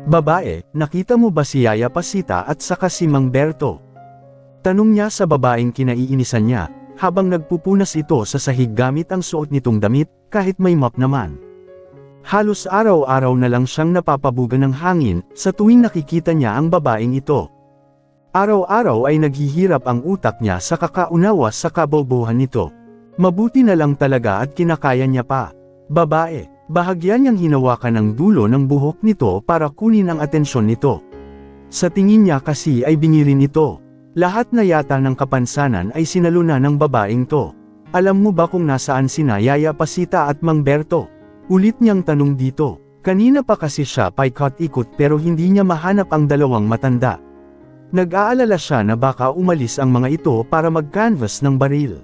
Babae, nakita mo ba si Yaya Pasita at saka si Mang Berto? Tanong niya sa babaeng kinaiinisan niya, habang nagpupunas ito sa sahig gamit ang suot nitong damit, kahit may mop naman. Halos araw-araw na lang siyang napapabugan ng hangin, sa tuwing nakikita niya ang babaeng ito. Araw-araw ay naghihirap ang utak niya sa kakaunawa sa kabobohan nito. Mabuti na lang talaga at kinakaya niya pa. Babae. Bahagya niyang hinawakan ang dulo ng buhok nito para kunin ang atensyon nito. Sa tingin niya kasi ay biniri nito. Lahat na yata ng kapansanan ay sinaluna ng babaeng to. Alam mo ba kung nasaan sina Yaya Pasita at Mang Berto? Ulit niyang tanong dito. Kanina pa kasi siya paikot-ikot pero hindi niya mahanap ang dalawang matanda. Nag-aalala siya na baka umalis ang mga ito para mag-canvas ng baril.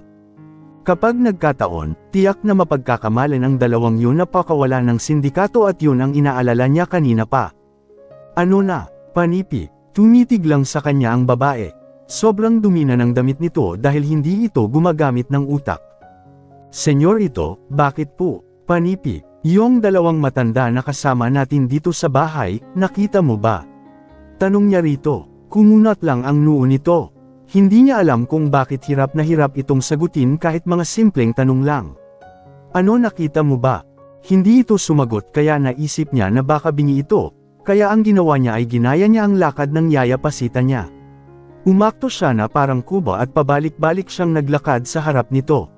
Kapag nagkataon, tiyak na mapagkakamalan ang dalawang yun na pakawala ng sindikato at yun ang inaalala niya kanina pa. Ano na, panipi, tumitig lang sa kanya ang babae. Sobrang dumi na ng damit nito dahil hindi ito gumagamit ng utak. Senyor ito, bakit po, panipi, yung dalawang matanda na kasama natin dito sa bahay, nakita mo ba? Tanong niya rito, kumunat lang ang noo nito. Hindi niya alam kung bakit hirap na hirap itong sagutin kahit mga simpleng tanong lang. Ano nakita mo ba? Hindi ito sumagot kaya naisip niya na baka bingi ito, kaya ang ginawa niya ay ginaya niya ang lakad ng Yaya Pasita niya. Umakto siya na parang kuba at pabalik-balik siyang naglakad sa harap nito.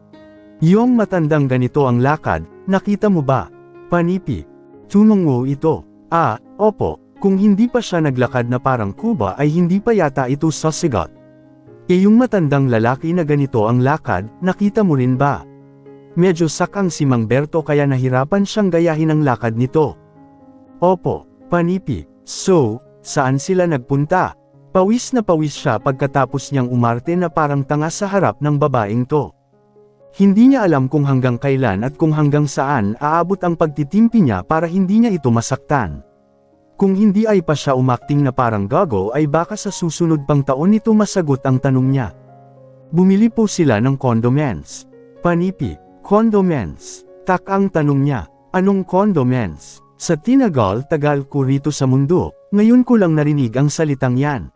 Yung matandang ganito ang lakad, nakita mo ba? Panipi. Tunong ito. Opo, kung hindi pa siya naglakad na parang kuba ay hindi pa yata ito sasigot. Yung matandang lalaki na ganito ang lakad, nakita mo rin ba? Medyo sakang si Mang Berto kaya nahirapan siyang gayahin ang lakad nito. Opo, panipi. So, saan sila nagpunta? Pawis na pawis siya pagkatapos niyang umarte na parang tanga sa harap ng babaeng to. Hindi niya alam kung hanggang kailan at kung hanggang saan aabot ang pagtitimpi niya para hindi niya ito masaktan. Kung hindi ay pa siya umakting na parang gago ay baka sa susunod pang taon nito masagot ang tanong niya. Bumili po sila ng condomens. Panipi, condomens. Tak ang tanong niya, anong condomens? Sa tinagal-tagal ko rito sa mundo, ngayon ko lang narinig ang salitang yan.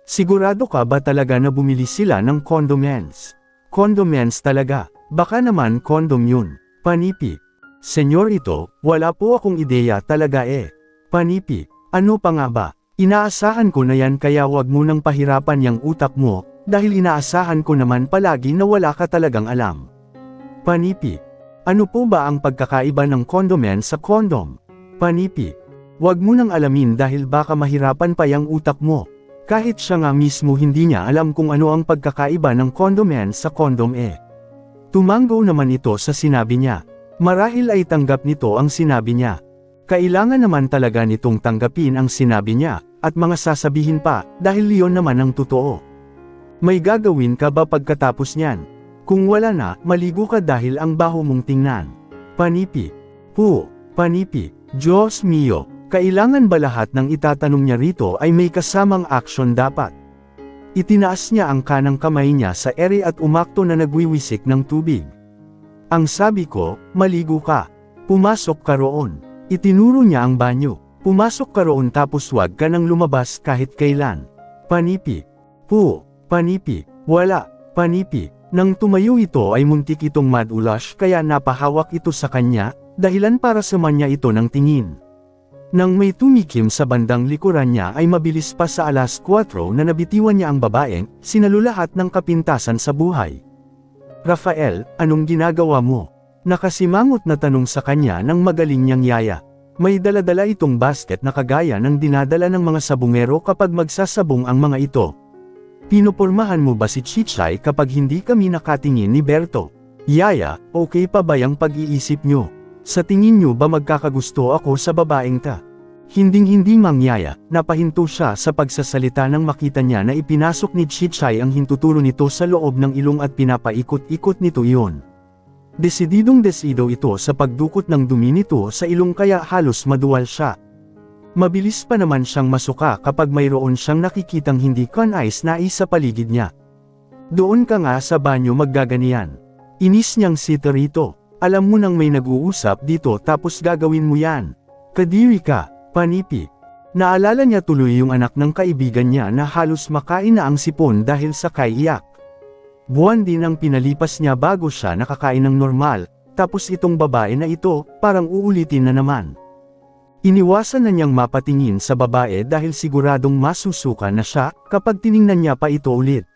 Sigurado ka ba talaga na bumili sila ng condomens? Condomens talaga, baka naman condom yun. Panipi. Senyor ito, wala po akong ideya talaga Panipi, ano pa nga ba? Inaasahan ko na yan kaya wag mo nang pahirapan yang utak mo, dahil inaasahan ko naman palagi na wala ka talagang alam. Panipi, ano po ba ang pagkakaiba ng condomen sa condom? Panipi, wag mo nang alamin dahil baka mahirapan pa yang utak mo. Kahit siya nga mismo hindi niya alam kung ano ang pagkakaiba ng condomen sa condom Tumanggo naman ito sa sinabi niya. Marahil ay tanggap nito ang sinabi niya. Kailangan naman talaga nitong tanggapin ang sinabi niya, at mga sasabihin pa, dahil iyon naman ang totoo. May gagawin ka ba pagkatapos niyan? Kung wala na, maligo ka dahil ang baho mong tingnan. Panipi. Panipi. Diyos mio, kailangan ba lahat ng itatanong niya rito ay may kasamang aksyon dapat? Itinaas niya ang kanang kamay niya sa ere at umakto na nagwiwisik ng tubig. Ang sabi ko, maligo ka. Pumasok ka roon. Itinuro niya ang banyo. Pumasok ka roon tapos wag ka nang lumabas kahit kailan. Panipi. Panipi. Wala, panipi. Nang tumayo ito ay muntik itong madulash kaya napahawak ito sa kanya, dahilan para saman niya ito ng tingin. Nang may tumikim sa bandang likuran niya ay mabilis pa sa 4:00 na nabitiwan niya ang babaeng, sinalulahat ng kapintasan sa buhay. Rafael, anong ginagawa mo? Nakasimangot na tanong sa kanya ng magaling niyang yaya. May daladala itong basket na kagaya ng dinadala ng mga sabungero kapag magsasabong ang mga ito. Pinupormahan mo ba si Chichay kapag hindi kami nakatingin ni Berto? Yaya, okay pa ba yung pag-iisip nyo? Sa tingin nyo ba magkakagusto ako sa babaeng ta? Hinding-hindi mangyaya, napahinto siya sa pagsasalita nang makita niya na ipinasok ni Chichay ang hintutulo nito sa loob ng ilong at pinapaikot-ikot nito iyon. Desididong-desido ito sa pagdukot ng dumi nito sa ilong kaya halos maduwal siya. Mabilis pa naman siyang masuka kapag mayroon siyang nakikitang hindi kanais-nais sa paligid niya. Doon ka nga sa banyo maggaganiyan. Inis niyang sita rito. Alam mo nang may nag-uusap dito tapos gagawin mo yan. Kadiri ka, panipi. Naalala niya tuloy yung anak ng kaibigan niya na halos makain na ang sipon dahil sa kaiyak. Buwan din ang pinalipas niya bago siya nakakain ng normal, tapos itong babae na ito, parang uulitin na naman. Iniwasan na niyang mapatingin sa babae dahil siguradong masusuka na siya kapag tiningnan niya pa ito ulit.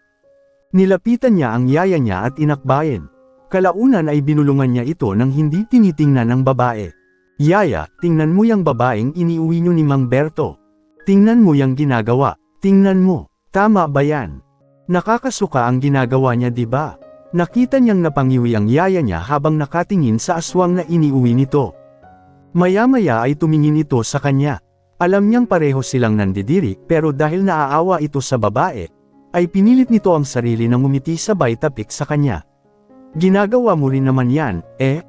Nilapitan niya ang yaya niya at inakbayan. Kalaunan ay binulungan niya ito nang hindi tinitingnan ng babae. Yaya, tingnan mo yang babaeng iniuwi niyo ni Mang Berto. Tingnan mo yang ginagawa, tingnan mo, tama ba yan? Nakakasuka ang ginagawa niya, di ba? Nakita niyang napangiwi ang yaya niya habang nakatingin sa aswang na iniuwi nito. Maya-maya ay tumingin ito sa kanya. Alam niyang pareho silang nandidiri pero dahil naaawa ito sa babae, ay pinilit nito ang sarili na ngumiti sabay tapik sa kanya. Ginagawa mo rin naman yan,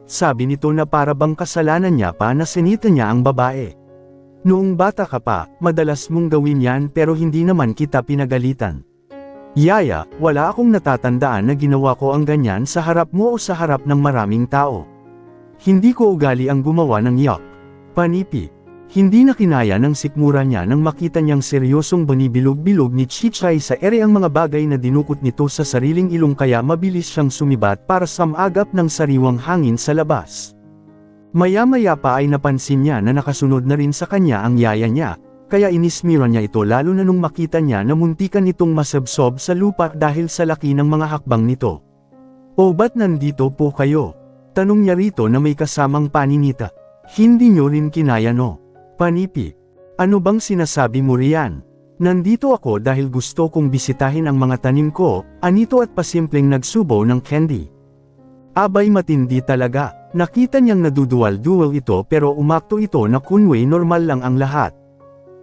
sabi nito na para bang kasalanan niya pa na sinita niya ang babae. Noong bata ka pa, madalas mong gawin yan pero hindi naman kita pinagalitan. Yaya, wala akong natatandaan na ginawa ko ang ganyan sa harap mo o sa harap ng maraming tao. Hindi ko ugali ang gumawa ng yak. Panipi. Hindi na kinaya ng sikmura niya nang makita niyang seryosong banibilog-bilog ni Chichay sa ere ang mga bagay na dinukot nito sa sariling ilong kaya mabilis siyang sumibat para samagap ng sariwang hangin sa labas. Maya-maya pa ay napansin niya na nakasunod na rin sa kanya ang yaya niya, kaya inismira niya ito lalo na nung makita niya na muntikan itong masabsob sa lupa dahil sa laki ng mga hakbang nito. O ba't nandito po kayo? Tanong niya rito na may kasamang paninita. Hindi niyo rin kinaya no? Panipi. Ano bang sinasabi mo riyan? Nandito ako dahil gusto kong bisitahin ang mga tanim ko, anito at pasimpleng nagsubo ng candy. Abay matindi talaga, nakita niyang naduduwal-duwal ito pero umakto ito na kunway normal lang ang lahat.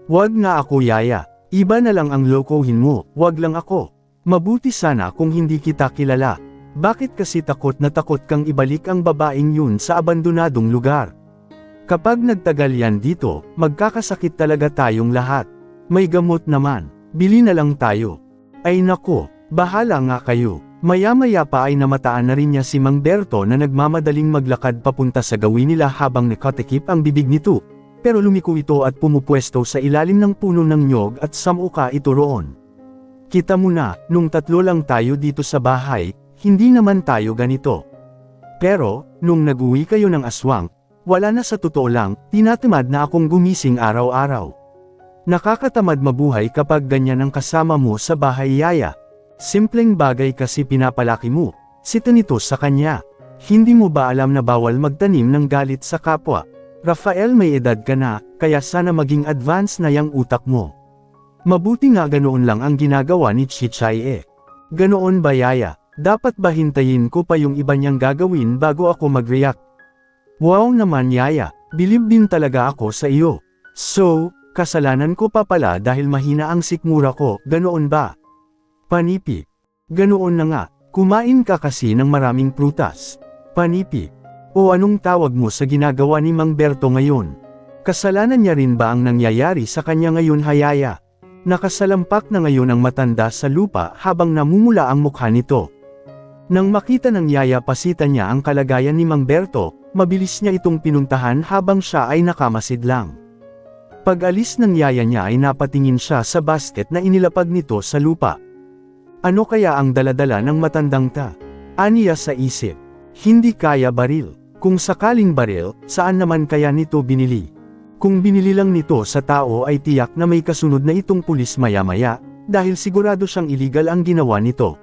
Wag nga ako yaya, iba na lang ang lokohin mo, wag lang ako. Mabuti sana kung hindi kita kilala. Bakit kasi takot na takot kang ibalik ang babaeng yun sa abandonadong lugar? Kapag nagtagal yan dito, magkakasakit talaga tayong lahat. May gamot naman, bili na lang tayo. Ay nako, bahala nga kayo. Maya-maya pa ay namataan na rin niya si Mang Berto na nagmamadaling maglakad papunta sa gawin nila habang nakatikip ang bibig nito. Pero lumiko ito at pumupwesto sa ilalim ng puno ng nyog at samuka ito roon. Kita mo na, nung tatlo lang tayo dito sa bahay, hindi naman tayo ganito. Pero, nung nag-uwi kayo ng aswang, wala na sa totoo lang, tinatamad na akong gumising araw-araw. Nakakatamad mabuhay kapag ganyan ang kasama mo sa bahay yaya. Simpleng bagay kasi pinapalaki mo, sito nito sa kanya. Hindi mo ba alam na bawal magtanim ng galit sa kapwa? Rafael, may edad ka na, kaya sana maging advance na yang utak mo. Mabuti nga ganoon lang ang ginagawa ni Chichay Ganoon ba yaya? Dapat ba hintayin ko pa yung iba niyang gagawin bago ako mag-react? Wow naman yaya, bilib din talaga ako sa iyo. So, kasalanan ko pa pala dahil mahina ang sikmura ko, ganoon ba? Panipi. Ganoon na nga, kumain ka kasi ng maraming prutas. Panipi. O anong tawag mo sa ginagawa ni Mang Berto ngayon? Kasalanan niya rin ba ang nangyayari sa kanya ngayon hayaya? Nakasalampak na ngayon ang matanda sa lupa habang namumula ang mukha nito. Nang makita ng yaya pasita niya ang kalagayan ni Mang Berto, mabilis niya itong pinuntahan habang siya ay nakamasid lang. Pag-alis ng yaya niya ay napatingin siya sa basket na inilapag nito sa lupa. Ano kaya ang daladala ng matandang ta? Aniya sa isip. Hindi kaya baril. Kung sakaling baril, saan naman kaya nito binili? Kung binili lang nito sa tao ay tiyak na may kasunod na itong pulis maya-maya, dahil sigurado siyang illegal ang ginawa nito.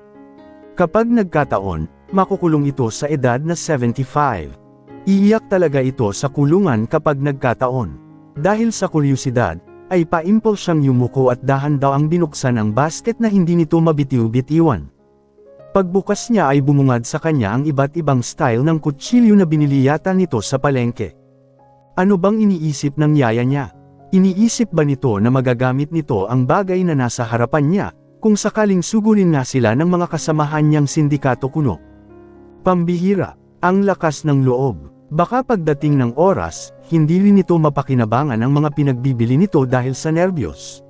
Kapag nagkataon, makukulong ito sa edad na 75. Iiyak talaga ito sa kulungan kapag nagkataon. Dahil sa kuryosidad, ay paimpol siyang yumuko at dahan daw ang binuksan ang basket na hindi nito mabitiw-bitiwan. Pagbukas niya ay bumungad sa kanya ang iba't ibang style ng kutsilyo na binili yata nito sa palengke. Ano bang iniisip ng yaya niya? Iniisip ba nito na magagamit nito ang bagay na nasa harapan niya, kung sakaling sugurin nga sila ng mga kasamahan niyang sindikato kuno? Pambihira, ang lakas ng loob. Baka pagdating ng oras, hindi rin nito mapakinabangan ang mga pinagbibili nito dahil sa nerbiyos.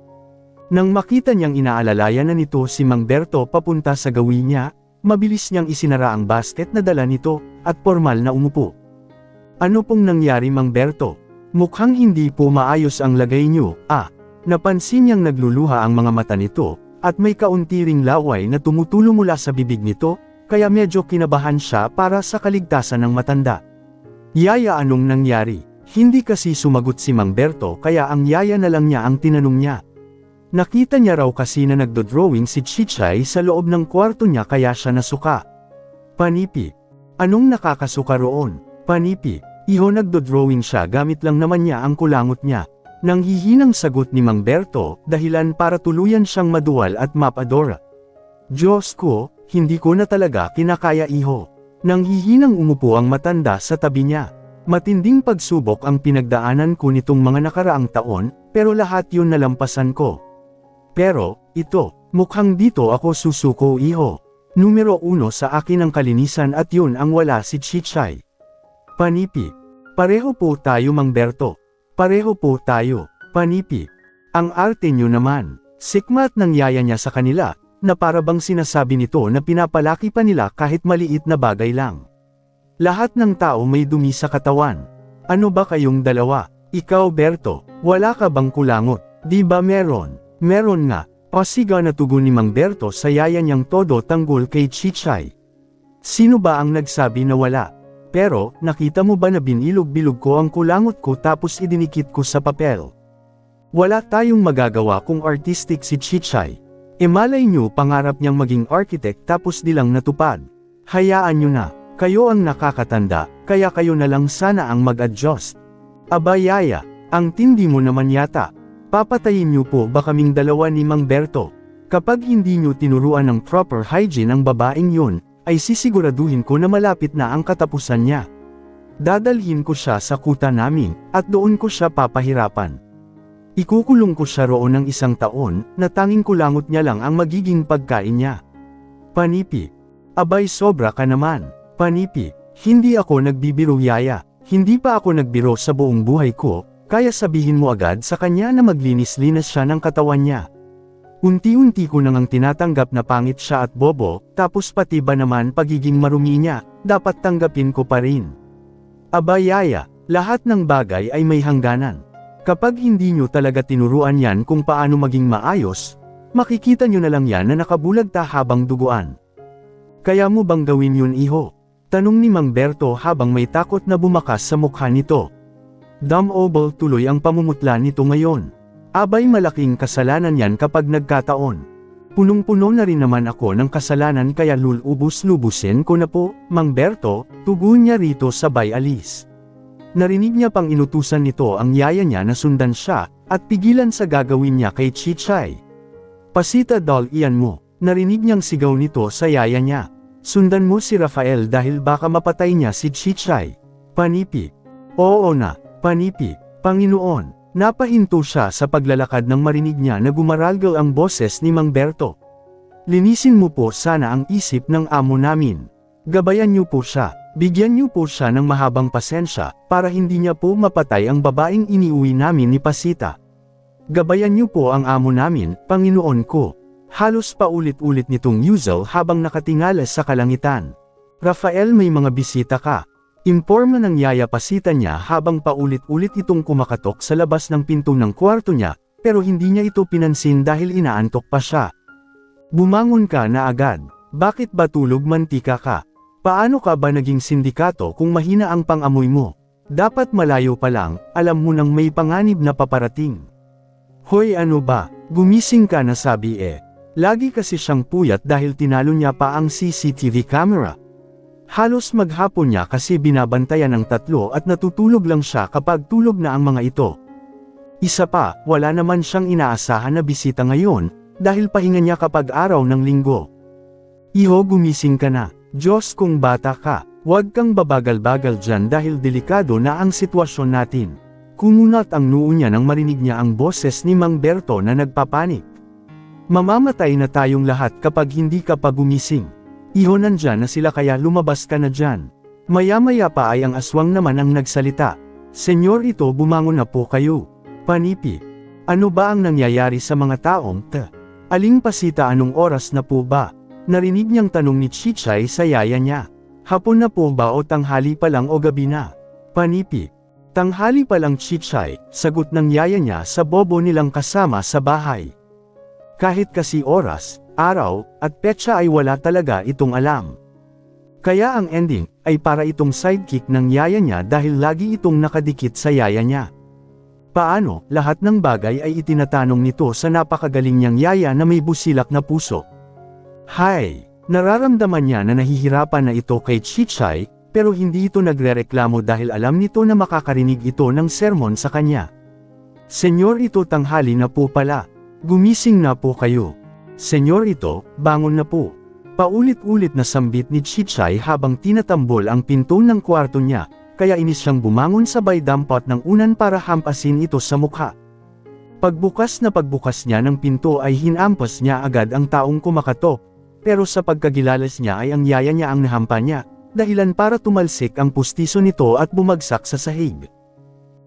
Nang makita niyang inaalalayan na nito si Mang Berto papunta sa gawin niya, mabilis niyang isinara ang basket na dala nito, at formal na umupo. Ano pong nangyari Mang Berto? Mukhang hindi po maayos ang lagay niyo, Napansin niyang nagluluha ang mga mata nito, at may kaunti ring laway na tumutulo mula sa bibig nito, kaya medyo kinabahan siya para sa kaligtasan ng matanda. Yaya, anong nangyari? Hindi kasi sumagot si Mang Berto, kaya ang yaya na lang niya ang tinanong niya. Nakita niya raw kasi na nagdodrawing si Chichay sa loob ng kwarto niya kaya siya nasuka. Panipi. Anong nakakasuka roon? Panipi. Iho, nagdodrawing siya gamit lang naman niya ang kulangot niya. Nanghihinang sagot ni Mang Berto, dahilan para tuluyan siyang maduwal at mapadora. Diyos ko, hindi ko na talaga kinakaya, iho. Nanghihinang umupo ang matanda sa tabi niya. Matinding pagsubok ang pinagdaanan ko nitong mga nakaraang taon, pero lahat yun nalampasan ko. Pero, ito, mukhang dito ako susuko, iho. Numero 1 sa akin ang kalinisan at yun ang wala si Chichay. Panipi. Pareho po tayo, Mang Berto. Pareho po tayo, panipi. Ang arte nyo naman. Sikmat ng yaya niya sa kanila, na para bang sinasabi nito na pinapalaki pa nila kahit maliit na bagay lang. Lahat ng tao may dumi sa katawan. Ano ba kayong dalawa? Ikaw, Berto, wala ka bang kulangot? Di ba meron? Meron nga. Pasiga na tugon ni Mang Berto sa yaya niyang todo tanggol kay Chichay. Sino ba ang nagsabi na wala? Pero, nakita mo ba na binilog-bilog ko ang kulangot ko tapos idinikit ko sa papel? Wala tayong magagawa kung artistic si Chichay. E malay nyo pangarap niyang maging architect tapos di lang natupad. Hayaan nyo na, kayo ang nakakatanda, kaya kayo na lang sana ang mag-adjust. Aba yaya, ang tindi mo naman yata. Papatayin nyo po ba kaming dalawa ni Mang Berto? Kapag hindi nyo tinuruan ng proper hygiene ang babaeng yun, ay sisiguraduhin ko na malapit na ang katapusan niya. Dadalhin ko siya sa kuta namin, at doon ko siya papahirapan. Ikukulong ko siya roon ng 1 taon, na tanging kulangot niya lang ang magiging pagkain niya. Panipi. Abay, sobra ka naman. Panipi. Hindi ako nagbibiro, yaya. Hindi pa ako nagbiro sa buong buhay ko, kaya sabihin mo agad sa kanya na maglinis-linis siya ng katawan niya. Unti-unti ko nang tinatanggap na pangit siya at bobo, tapos pati ba naman pagiging marumi niya, dapat tanggapin ko pa rin. Aba yaya, lahat ng bagay ay may hangganan. Kapag hindi nyo talaga tinuruan yan kung paano maging maayos, makikita nyo na lang yan na nakabulagta habang duguan. Kaya mo bang gawin yun, iho? Tanong ni Mang Berto habang may takot na bumakas sa mukha nito. Dumb-obel tuloy ang pamumutla nito ngayon. Abay, malaking kasalanan yan kapag nagkataon. Punong-puno na rin naman ako ng kasalanan kaya lulubos-lubusin ko na po, Mang Berto, tugon niya rito sabay alis. Narinig niya pang inutusan nito ang yaya niya na sundan siya, at pigilan sa gagawin niya kay Chichay. Pasita doll, iyan mo, narinig niyang sigaw nito sa yaya niya. Sundan mo si Rafael dahil baka mapatay niya si Chichay. Panipi. Oo na, panipi, Panginoon. Napahinto siya sa paglalakad nang marinig niya na gumaralgal ang boses ni Mang Berto. Linisin mo po sana ang isip ng amo namin. Gabayan niyo po siya, bigyan niyo po siya ng mahabang pasensya, para hindi niya po mapatay ang babaeng iniuwi namin ni Pasita. Gabayan niyo po ang amo namin, Panginoon ko. Halos paulit-ulit nitong Yuzel habang nakatingala sa kalangitan. Rafael, may mga bisita ka. Imporma ng yaya Pasita niya habang paulit-ulit itong kumakatok sa labas ng pinto ng kwarto niya, pero hindi niya ito pinansin dahil inaantok pa siya. Bumangon ka na agad. Bakit ba tulog mantika ka? Paano ka ba naging sindikato kung mahina ang pang-amoy mo? Dapat malayo pa lang, alam mo nang may panganib na paparating. Hoy, ano ba? Gumising ka na, sabi eh. Lagi kasi siyang puyat dahil tinalo niya pa ang CCTV camera. Halos maghapon niya kasi binabantayan ng 3 at natutulog lang siya kapag tulog na ang mga ito. Isa pa, wala naman siyang inaasahan na bisita ngayon, dahil pahinga niya kapag araw ng linggo. Iho, gumising ka na. Diyos kung bata ka, huwag kang babagal-bagal dyan dahil delikado na ang sitwasyon natin. Kumunat ang noo niya nang marinig niya ang boses ni Mang Berto na nagpapanik. Mamamatay na tayong lahat kapag hindi ka pa gumising. Iho, nandyan na sila kaya lumabas ka na dyan. Maya-maya pa ay ang aswang naman ang nagsalita. Senyor, ito, bumangon na po kayo. Panipi. Ano ba ang nangyayari sa mga taong Aling Pasita, anong oras na po ba? Narinig niyang tanong ni Chichay sa yaya niya. Hapon na po ba o tanghali pa lang o gabi na? Panipi. Tanghali pa lang Chichay, sagot ng yaya niya sa bobo nilang kasama sa bahay. Kahit kasi oras, araw, at petsa ay wala talaga itong alam. Kaya ang ending, ay para itong sidekick ng yaya niya dahil lagi itong nakadikit sa yaya niya. Paano, lahat ng bagay ay itinatanong nito sa napakagaling niyang yaya na may busilak na puso. Hay! Nararamdaman niya na nahihirapan na ito kay Chichay, pero hindi ito nagrereklamo dahil alam nito na makakarinig ito ng sermon sa kanya. Senyor ito tanghali na po pala. Gumising na po kayo. Senyor ito, bangon na po. Paulit-ulit na sambit ni Chichay habang tinatambol ang pinto ng kwarto niya, kaya inis siyang bumangon sabay dampot ng unan para hampasin ito sa mukha. Pagbukas niya ng pinto ay hinampas niya agad ang taong kumakatok, pero sa pagkagilalas niya ay ang yaya niya ang nahampa niya. Dahilan para tumalsik ang pustiso nito at bumagsak sa sahig.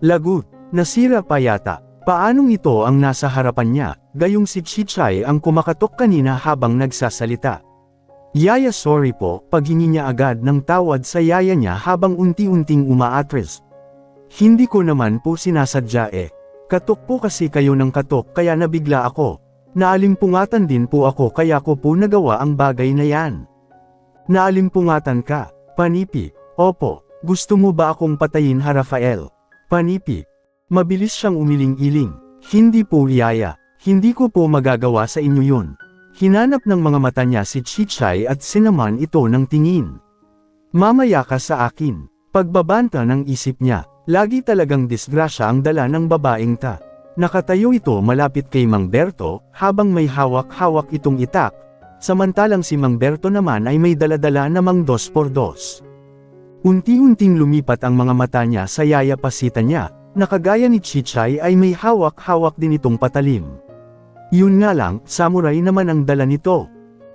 Lagot, nasira pa yata. Paanong ito ang nasa harapan niya, gayong si Chichay ang kumakatok kanina habang nagsasalita. Yaya sorry po, paghingi niya agad ng tawad sa yaya niya habang unti-unting umaatras. Hindi ko naman po sinasadya eh. Katok po kasi kayo ng katok kaya nabigla ako. Naalimpungatan din po ako kaya ko po nagawa ang bagay na yan. Naalimpungatan ka, Panipi. Opo, gusto mo ba akong patayin ha Rafael? Panipi. Mabilis siyang umiling-iling. Hindi po yaya, hindi ko po magagawa sa inyo yun. Hinanap ng mga mata niya si Chichay at sinaman ito ng tingin. Mamaya ka sa akin. Pagbabanta ng isip niya, lagi talagang disgrasya ang dala ng babaeng ta. Nakatayo ito malapit kay Mang Berto, habang may hawak-hawak itong itak. Samantalang si Mang Berto naman ay may daladala namang 2x2. Unti-unting lumipat ang mga mata niya sa yaya pasita niya, na kagaya ni Chichay ay may hawak-hawak din itong patalim. Yun nga lang, samurai naman ang dala nito.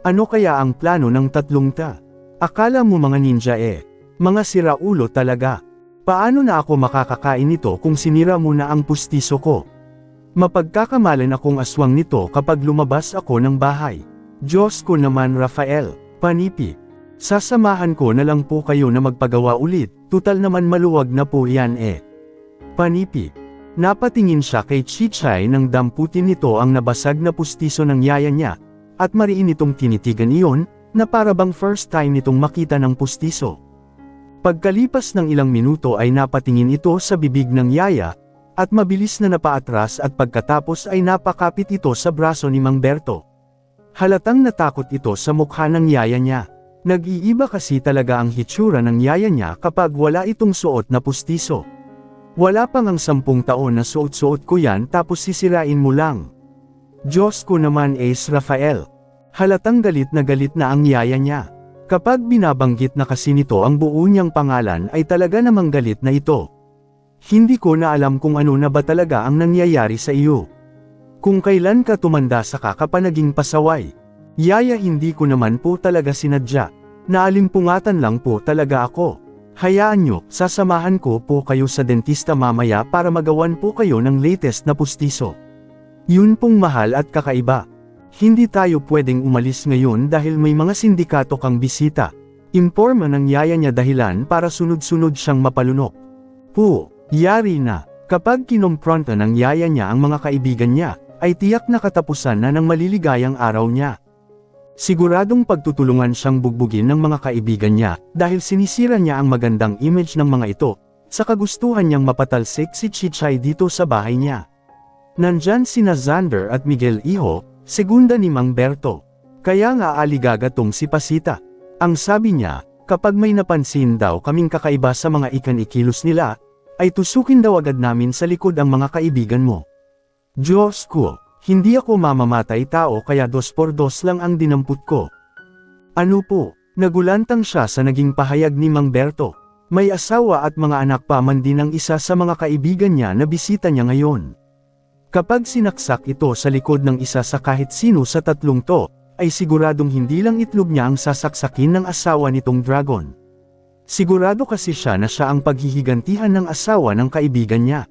Ano kaya ang plano ng tatlong ta? Akala mo mga ninja eh. Mga siraulo talaga. Paano na ako makakakain nito kung sinira mo na ang pustiso ko? Mapagkakamalan akong aswang nito kapag lumabas ako ng bahay. Diyos ko naman Rafael, Panipi. Sasamahan ko na lang po kayo na magpagawa ulit, tutal naman maluwag na po yan eh. Panipi. Napatingin siya kay Chichay nang damputin nito ang nabasag na pustiso ng yaya niya, at mariin itong tinitigan iyon, na para bang first time nitong makita ng pustiso. Pagkalipas ng ilang minuto ay napatingin ito sa bibig ng yaya, at mabilis na napaatras at pagkatapos ay napakapit ito sa braso ni Mang Berto. Halatang natakot ito sa mukha ng yaya niya. Nag-iiba kasi talaga ang hitsura ng yaya niya kapag wala itong suot na pustiso. Wala pang ang 10 taon na suot-suot ko yan tapos sisirain mo lang. Diyos ko naman Ace Rafael. Halatang galit na ang yaya niya. Kapag binabanggit na kasi nito ang buo niyang pangalan ay talaga namang galit na ito. Hindi ko na alam kung ano na ba talaga ang nangyayari sa iyo. Kung kailan ka tumanda sa kakapanaging pasaway. Yaya hindi ko naman po talaga sinadya. Naalimpungatan lang po talaga ako. Hayaan nyo, sasamahan ko po kayo sa dentista mamaya para magawan po kayo ng latest na pustiso. Yun pong mahal at kakaiba. Hindi tayo pwedeng umalis ngayon dahil may mga sindikato kang bisita. Imporma ng yaya niya dahilan para sunod-sunod siyang mapalunok. Yari na. Kapag kinompronta ng yaya niya ang mga kaibigan niya, ay tiyak na katapusan na ng maliligayang araw niya. Siguradong pagtutulungan siyang bugbugin ng mga kaibigan niya, dahil sinisira niya ang magandang image ng mga ito, sa kagustuhan niyang mapatalsik si Chichay dito sa bahay niya. Nandyan sina Xander at Miguel Iho, segunda ni Mang Berto. Kaya nga aligaga tong si Pasita. Ang sabi niya, kapag may napansin daw kaming kakaiba sa mga ikan-ikilos nila, ay tusukin daw agad namin sa likod ang mga kaibigan mo. Diyos ko, hindi ako mamamatay tao kaya 2x2 lang ang dinamput ko. Ano po, nagulantang siya sa naging pahayag ni Mang Berto. May asawa at mga anak pa man din ang isa sa mga kaibigan niya na bisita niya ngayon. Kapag sinaksak ito sa likod ng isa sa kahit sino sa tatlong to, ay siguradong hindi lang itlog niya ang sasaksakin ng asawa nitong dragon. Sigurado kasi siya na siya ang paghihigantihan ng asawa ng kaibigan niya.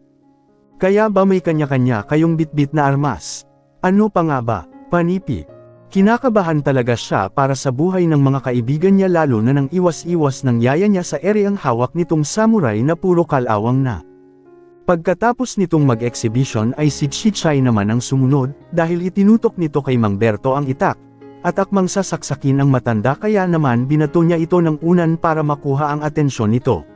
Kaya ba may kanya-kanya kayong bitbit na armas? Ano pa nga ba, Panipi? Kinakabahan talaga siya para sa buhay ng mga kaibigan niya lalo na nang iwas-iwas ng yaya niya sa ereyang hawak nitong samurai na puro kalawang na. Pagkatapos nitong mag-exhibition ay si Chichay naman ang sumunod, dahil itinutok nito kay Mang Berto ang itak, at akmang sasaksakin ang matanda kaya naman binato niya ito ng unan para makuha ang atensyon nito.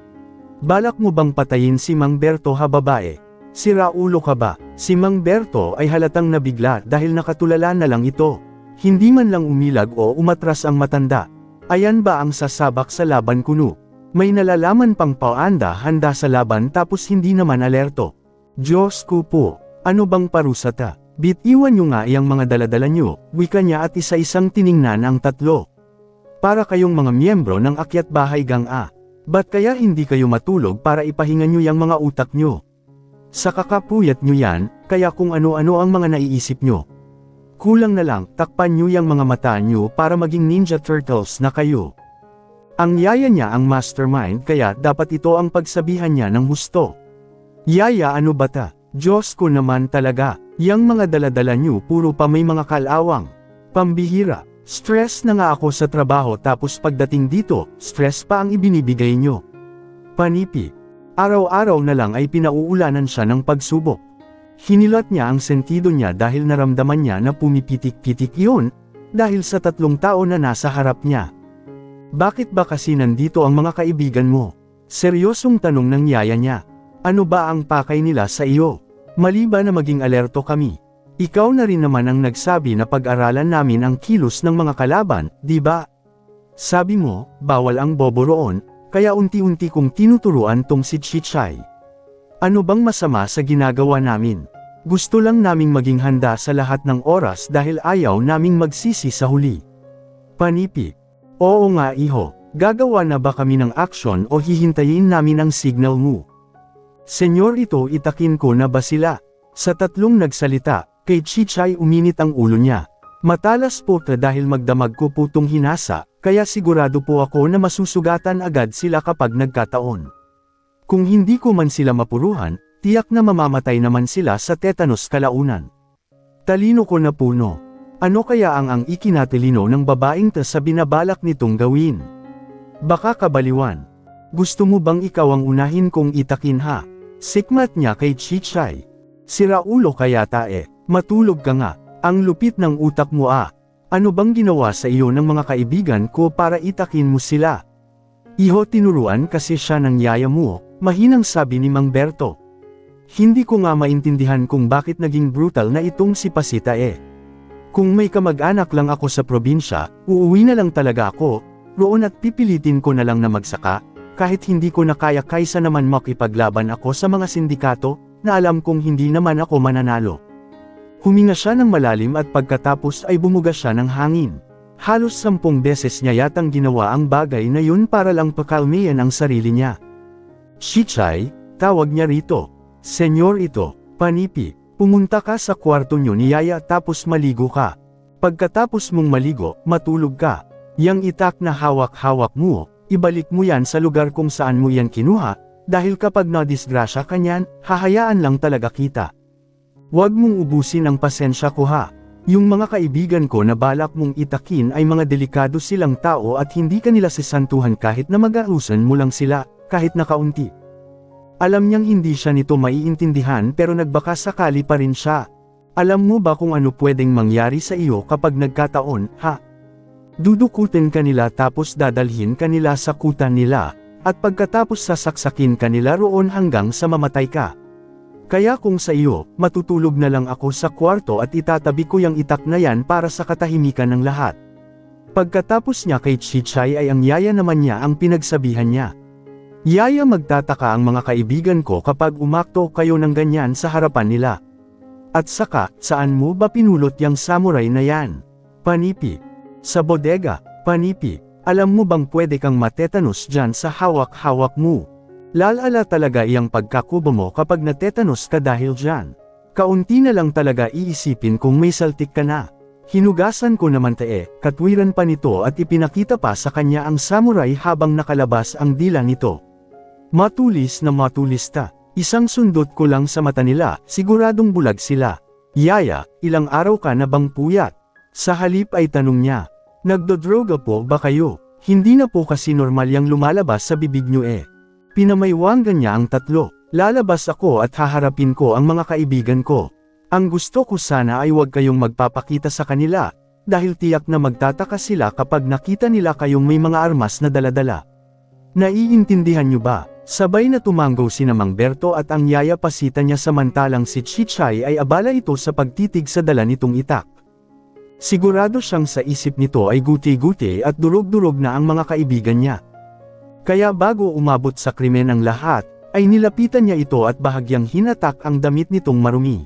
Balak mo bang patayin si Mang Berto ha babae? Sira ulo ka ba? Si Mang Berto ay halatang nabigla dahil nakatulala na lang ito. Hindi man lang umilag o umatras ang matanda. Ayan ba ang sasabak sa laban kuno? May nalalaman pang paanda handa sa laban tapos hindi naman alerto. Diyos ko po, ano bang parusa ta? Bitiwan nyo nga iyang mga daladala nyo, wika niya at isa-isang tiningnan ang tatlo. Para kayong mga miyembro ng Akyat Bahay Gang A. Ba't kaya hindi kayo matulog para ipahinga nyo yang mga utak nyo? Sa kakapuyat nyo yan, kaya kung ano-ano ang mga naiisip nyo. Kulang na lang, takpan nyo yang mga mata nyo para maging Ninja Turtles na kayo. Ang yaya niya ang mastermind kaya dapat ito ang pagsabihan niya ng husto. Yaya ano ba ta? Diyos ko naman talaga, yang mga daladala nyo puro pa may mga kalawang. Pambihira, stress na nga ako sa trabaho tapos pagdating dito, stress pa ang ibinibigay nyo. Panipi, araw-araw na lang ay pinauulanan siya ng pagsubok. Hinilat niya ang sentido niya dahil naramdaman niya na pumipitik-pitik iyon, dahil sa 3 tao na nasa harap niya. Bakit ba kasi nandito ang mga kaibigan mo? Seryosong tanong ng yaya niya. Ano ba ang pakay nila sa iyo? Mali ba na maging alerto kami? Ikaw na rin naman ang nagsabi na pag-aralan namin ang kilos ng mga kalaban, di ba? Sabi mo, bawal ang bobo roon, kaya unti-unti kong tinuturuan tong si Chichay. Ano bang masama sa ginagawa namin? Gusto lang naming maging handa sa lahat ng oras dahil ayaw naming magsisi sa huli. Panipi. Oo nga iho, gagawa na ba kami ng aksyon o hihintayin namin ang signal mo? Senyor ito itakin ko na ba sila? Sa 3 nagsalita, kay Chichay uminit ang ulo niya. Matalas po ka dahil magdamag ko po tong hinasa, kaya sigurado po ako na masusugatan agad sila kapag nagkataon. Kung hindi ko man sila mapuruhan, tiyak na mamamatay naman sila sa tetanus kalaunan. Talino ko na puno. Ano kaya ang ikinatalino ng babaeng ta sa binabalak nitong gawin? Baka kabaliwan. Gusto mo bang ikaw ang unahin kong itakin ha? Sikmat niya kay Chichay. Sira ulo kaya tae, matulog ka nga, ang lupit ng utak mo ah. Ano bang ginawa sa iyo ng mga kaibigan ko para itakin mo sila? Iho tinuruan kasi siya ng yaya mo, mahinang sabi ni Mang Berto. Hindi ko nga maintindihan kung bakit naging brutal na itong si Pasita eh. Kung may kamag-anak lang ako sa probinsya, uuwi na lang talaga ako, roon at pipilitin ko na lang na magsaka, kahit hindi ko na kaya kaysa naman makipaglaban ako sa mga sindikato, na alam kong hindi naman ako mananalo. Huminga siya ng malalim at pagkatapos ay bumuga siya ng hangin. Halos 10 beses niya yatang ginawa ang bagay na yun para lang pakalmayan ang sarili niya. Chichay, tawag niya rito. Senyor ito, panipi. Pumunta ka sa kwarto nyo ni Yaya tapos maligo ka. Pagkatapos mong maligo, matulog ka. Yang itak na hawak-hawak mo, ibalik mo yan sa lugar kung saan mo yan kinuha, dahil kapag nadisgrasya ka niyan, hahayaan lang talaga kita. Huwag mong ubusin ang pasensya ko ha. Yung mga kaibigan ko na balak mong itakin ay mga delikado silang tao at hindi ka nila sisantuhan kahit na mag-ausan mo lang sila, kahit na kaunti. Alam niyang hindi siya nito maiintindihan pero nagbaka sakali pa rin siya. Alam mo ba kung ano pwedeng mangyari sa iyo kapag nagkataon, ha? Dudukutin ka nila tapos dadalhin ka nila sa kutan nila, at pagkatapos sasaksakin ka nila roon hanggang sa mamatay ka. Kaya kung sa iyo, matutulog na lang ako sa kwarto at itatabi ko yung itak na yan para sa katahimikan ng lahat. Pagkatapos niya kay Chichay ay ang yaya naman niya ang pinagsabihan niya. Yaya magtataka ang mga kaibigan ko kapag umakto kayo ng ganyan sa harapan nila. At saka, saan mo ba pinulot yung samurai na yan? Panipi. Sa bodega, panipi. Alam mo bang pwede kang matetanus dyan sa hawak-hawak mo? Lalala talaga iyang pagkakubo mo kapag natetanus ka dahil dyan. Kaunti na lang talaga iisipin kung may saltik ka na. Hinugasan ko naman katwiran pa nito at ipinakita pa sa kanya ang samurai habang nakalabas ang dila nito. Matulis na matulis ta. Isang sundot ko lang sa mata nila, siguradong bulag sila. Yaya, ilang araw ka na bang puyat? Sa halip ay tanong niya. Nagdodroga po ba kayo? Hindi na po kasi normal yang lumalabas sa bibig nyo eh. Pinamaywanggan niya ang tatlo. Lalabas ako at haharapin ko ang mga kaibigan ko. Ang gusto ko sana ay huwag kayong magpapakita sa kanila, dahil tiyak na magtataka sila kapag nakita nila kayong may mga armas na daladala. Naiintindihan niyo ba? Sabay na tumanggaw sina Mang Berto at ang yaya pasita niya samantalang si Chichay ay abala ito sa pagtitig sa dala nitong itak. Sigurado siyang sa isip nito ay guti-guti at durog-durog na ang mga kaibigan niya. Kaya bago umabot sa krimen ang lahat, ay nilapitan niya ito at bahagyang hinatak ang damit nitong marumi.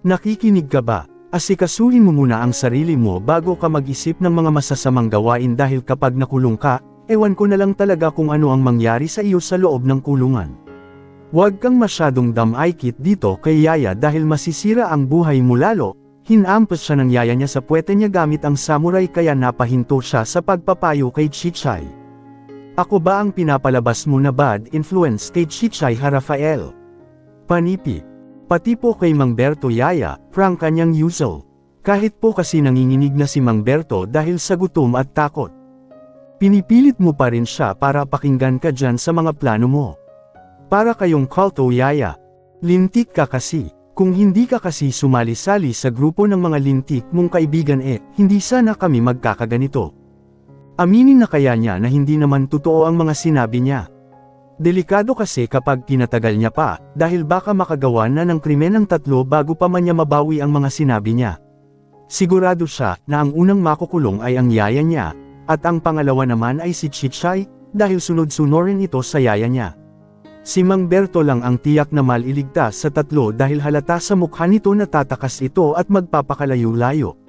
Nakikinig ka ba? Asikasuhin mo muna ang sarili mo bago ka mag-isip ng mga masasamang gawain dahil kapag nakulong ka, ewan ko na lang talaga kung ano ang mangyari sa iyo sa loob ng kulungan. Huwag kang masyadong damaykit dito kay Yaya dahil masisira ang buhay mo lalo. Hinampas siya ng yaya niya sa puwete niya gamit ang samurai kaya napahinto siya sa pagpapayo kay Chichay. Ako ba ang pinapalabas mo na bad influence kay Chichay Rafael? Panipi. Pati po kay Mang Berto Yaya, prank kanyang usual. Kahit po kasi nanginginig na si Mang Berto dahil sa gutom at takot. Pinipilit mo pa rin siya para pakinggan ka dyan sa mga plano mo. Para kayong kulto Yaya. Lintik ka kasi. Kung hindi ka kasi sumali-sali sa grupo ng mga lintik mong kaibigan hindi sana kami magkakaganito. Aminin na kaya niya na hindi naman totoo ang mga sinabi niya. Delikado kasi kapag pinatagal niya pa, dahil baka makagawa na ng krimen ng tatlo bago pa man niya mabawi ang mga sinabi niya. Sigurado siya na ang unang makukulong ay ang yaya niya, at ang pangalawa naman ay si Chichay, dahil sunod-sunurin ito sa yaya niya. Si Mang Berto lang ang tiyak na maliligtas sa tatlo dahil halata sa mukha nito na tatakas ito at magpapakalayo-layo.